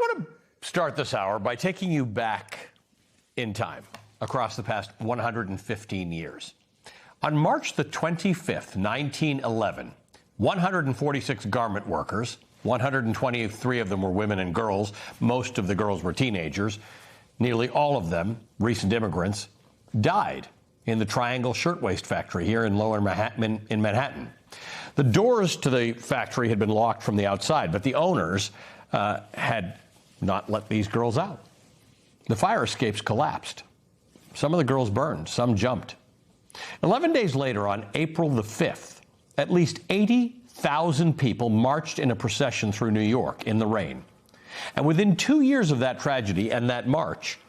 want to start this hour by taking you back in time across the past 115 years. On March the 25th, 1911, 146 garment workers, 123 of them were women and girls, most of the girls were teenagers, nearly all of them recent immigrants, died in the Triangle Shirtwaist Factory here in Lower Manhattan, in Manhattan. The doors to the factory had been locked from the outside, but the owners had not let these girls out. The fire escapes collapsed. Some of the girls burned, some jumped. 11 days later, on April the 5th, at least 80,000 people marched in a procession through New York in the rain. And within 2 years of that tragedy and that march,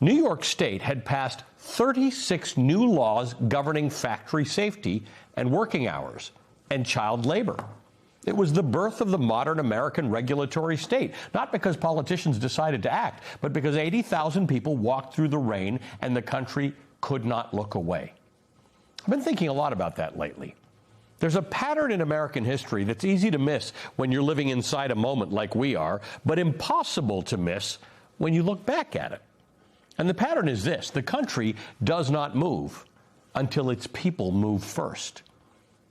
New York State had passed 36 new laws governing factory safety and working hours and child labor. It was the birth of the modern American regulatory state, not because politicians decided to act, but because 80,000 people walked through the rain and the country could not look away. I've been thinking a lot about that lately. There's a pattern in American history that's easy to miss when you're living inside a moment like we are, but impossible to miss when you look back at it. And the pattern is this: the country does not move until its people move first.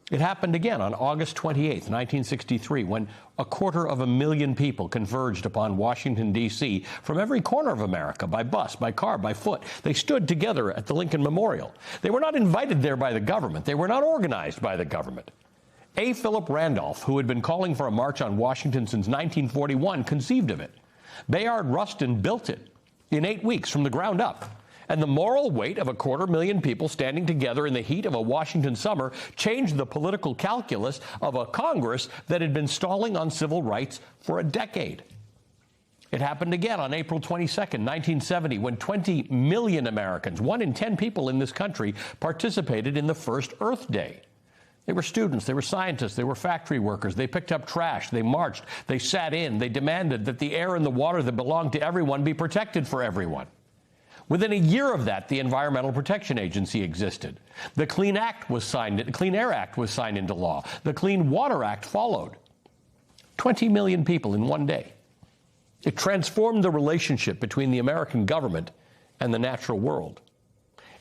It happened again on August 28th, 1963, when 250,000 people converged upon Washington, D.C. from every corner of America, by bus, by car, by foot. They stood together at the Lincoln Memorial. They were not invited there by the government. They were not organized by the government. A. Philip Randolph, who had been calling for a march on Washington since 1941, conceived of it. Bayard Rustin built it in 8 weeks from the ground up. And the moral weight of 250,000 people standing together in the heat of a Washington summer changed the political calculus of a Congress that had been stalling on civil rights for a decade. It happened again on April 22nd, 1970, when 20 million Americans, 1 in 10 people in this country, participated in the first Earth Day. They were students, they were scientists, they were factory workers, they picked up trash, they marched, they sat in, they demanded that the air and the water that belonged to everyone be protected for everyone. Within a year of that, the Environmental Protection Agency existed. The Clean Air Act was signed into law. The Clean Water Act followed. 20 million people in one day. It transformed the relationship between the American government and the natural world.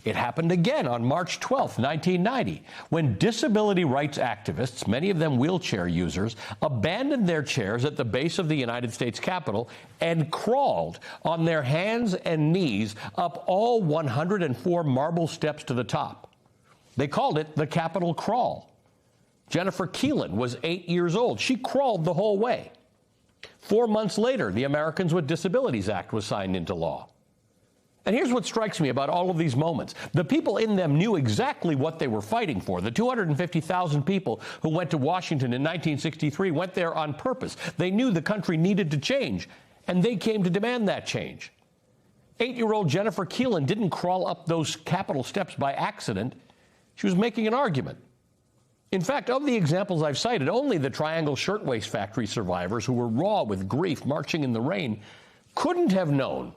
It happened again on March 12, 1990, when disability rights activists, many of them wheelchair users, abandoned their chairs at the base of the United States Capitol and crawled on their hands and knees up all 104 marble steps to the top. They called it the Capitol Crawl. Jennifer Keelan was 8 years old. She crawled the whole way. 4 months later, the Americans with Disabilities Act was signed into law. And here's what strikes me about all of these moments. The people in them knew exactly what they were fighting for. The 250,000 people who went to Washington in 1963 went there on purpose. They knew the country needed to change, and they came to demand that change. 8-year-old Jennifer Keelan didn't crawl up those Capitol steps by accident. She was making an argument. In fact, of the examples I've cited, only the Triangle Shirtwaist Factory survivors, who were raw with grief marching in the rain, couldn't have known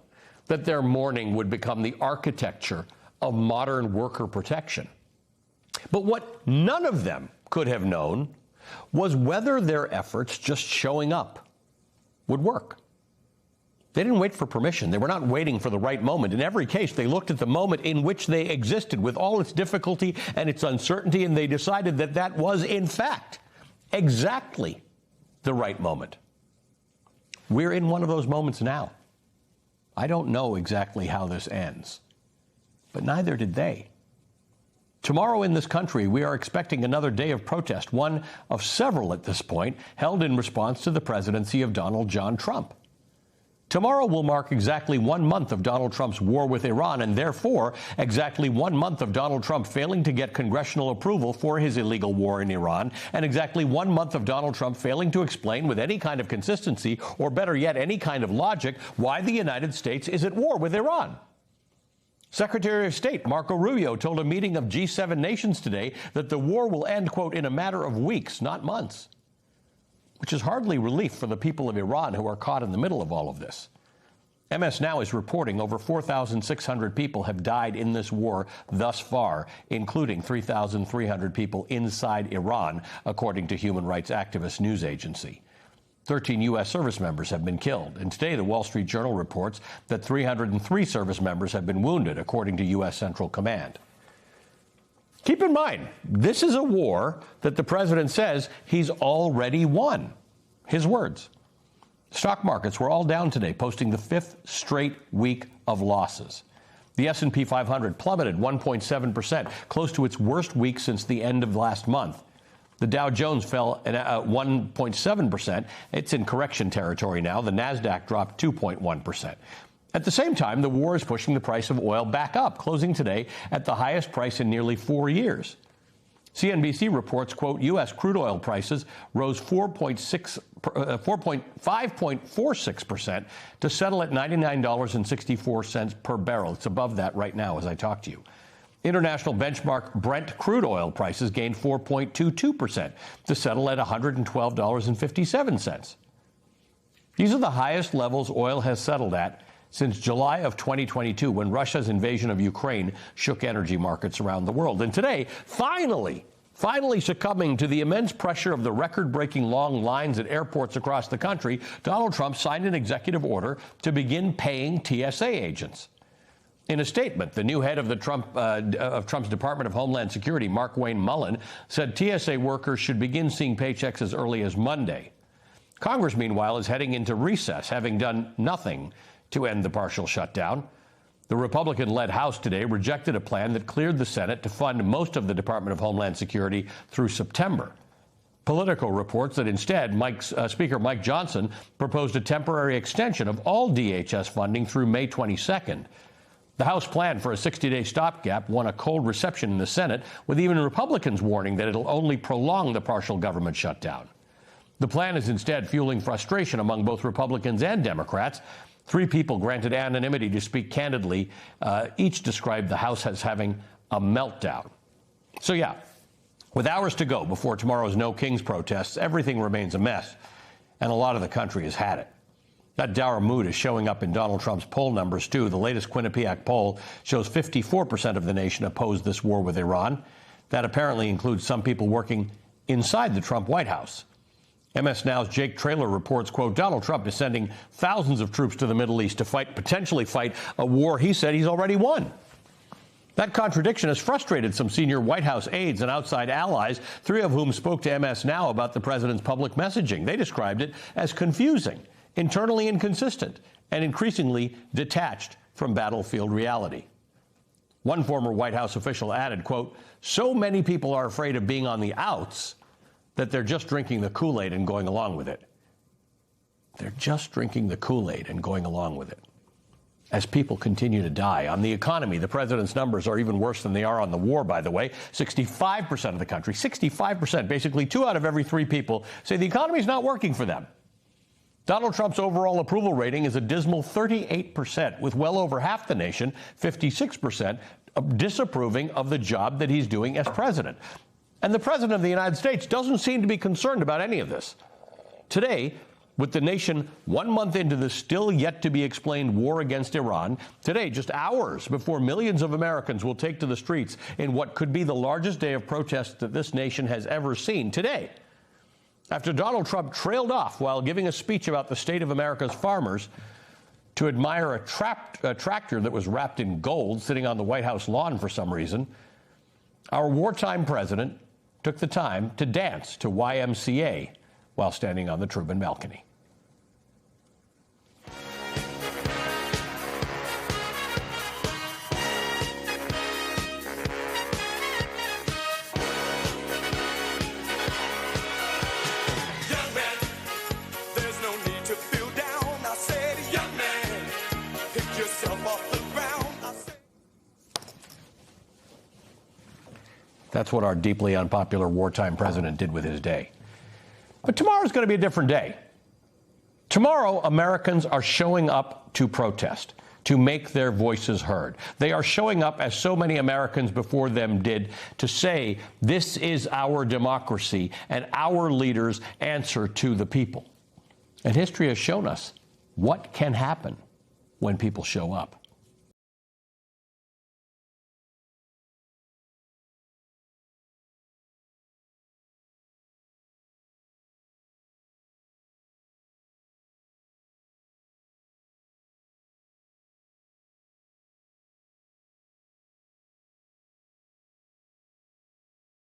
that their mourning would become the architecture of modern worker protection. But what none of them could have known was whether their efforts just showing up would work. They didn't wait for permission. They were not waiting for the right moment. In every case, they looked at the moment in which they existed with all its difficulty and its uncertainty, and they decided that that was, in fact, exactly the right moment. We're in one of those moments now. I don't know exactly how this ends, but neither did they. Tomorrow in this country, we are expecting another day of protest, one of several at this point, held in response to the presidency of Donald John Trump. Tomorrow will mark exactly 1 month of Donald Trump's war with Iran, and therefore exactly 1 month of Donald Trump failing to get congressional approval for his illegal war in Iran, and exactly 1 month of Donald Trump failing to explain with any kind of consistency, or better yet, any kind of logic, why the United States is at war with Iran. Secretary of State Marco Rubio told a meeting of G7 nations today that the war will end, quote, in a matter of weeks, not months, which is hardly relief for the people of Iran who are caught in the middle of all of this. MS Now is reporting over 4,600 people have died in this war thus far, including 3,300 people inside Iran, according to human rights activist news agency. 13 U.S. service members have been killed. And today, the Wall Street Journal reports that 303 service members have been wounded, according to U.S. Central Command. Keep in mind, this is a war that the president says he's already won. His words. Stock markets were all down today, posting the fifth straight week of losses. The S&P 500 plummeted 1.7%, close to its worst week since the end of last month. The Dow Jones fell at 1.7%. It's in correction territory now. The Nasdaq dropped 2.1%. At the same time, the war is pushing the price of oil back up, closing today at the highest price in nearly 4 years. CNBC reports, quote, U.S. crude oil prices rose 5.46% to settle at $99.64 per barrel. It's above that right now as I talk to you. International benchmark Brent crude oil prices gained 4.22% to settle at $112.57. These are the highest levels oil has settled at since July of 2022, when Russia's invasion of Ukraine shook energy markets around the world. And today, finally succumbing to the immense pressure of the record-breaking long lines at airports across the country, Donald Trump signed an executive order to begin paying TSA agents. In a statement, the new head of Trump's Department of Homeland Security, Markwayne Mullin, said TSA workers should begin seeing paychecks as early as Monday. Congress, meanwhile, is heading into recess, having done nothing to end the partial shutdown. The Republican-led House today rejected a plan that cleared the Senate to fund most of the Department of Homeland Security through September. Politico reports that instead, Speaker Mike Johnson proposed a temporary extension of all DHS funding through May 22nd. The House plan for a 60-day stopgap won a cold reception in the Senate, with even Republicans warning that it'll only prolong the partial government shutdown. The plan is instead fueling frustration among both Republicans and Democrats. 3 people granted anonymity to speak candidly. Each described the House as having a meltdown. So, yeah, with hours to go before tomorrow's No Kings protests, everything remains a mess, and a lot of the country has had it. That dour mood is showing up in Donald Trump's poll numbers, too. The latest Quinnipiac poll shows 54% of the nation opposed this war with Iran. That apparently includes some people working inside the Trump White House. MS Now's Jake Traylor reports, quote, Donald Trump is sending thousands of troops to the Middle East to potentially fight a war he said he's already won. That contradiction has frustrated some senior White House aides and outside allies, 3 of whom spoke to MS Now about the president's public messaging. They described it as confusing, internally inconsistent, and increasingly detached from battlefield reality. One former White House official added, quote, so many people are afraid of being on the outs that they're just drinking the Kool-Aid and going along with it. They're just drinking the Kool-Aid and going along with it. As people continue to die. On the economy, the president's numbers are even worse than they are on the war, by the way. 65% of the country, 65%, basically 2 out of every 3 people, say the economy's not working for them. Donald Trump's overall approval rating is a dismal 38%, with well over half the nation, 56%, disapproving of the job that he's doing as president. And the president of the United States doesn't seem to be concerned about any of this. Today, with the nation 1 month into the still yet to be explained war against Iran, today, just hours before millions of Americans will take to the streets in what could be the largest day of protest that this nation has ever seen, today, after Donald Trump trailed off while giving a speech about the state of America's farmers to admire a tractor that was wrapped in gold sitting on the White House lawn for some reason, our wartime president took the time to dance to YMCA while standing on the Truman balcony. That's what our deeply unpopular wartime president did with his day. But tomorrow's going to be a different day. Tomorrow, Americans are showing up to protest, to make their voices heard. They are showing up, as so many Americans before them did, to say this is our democracy and our leaders answer to the people. And history has shown us what can happen when people show up.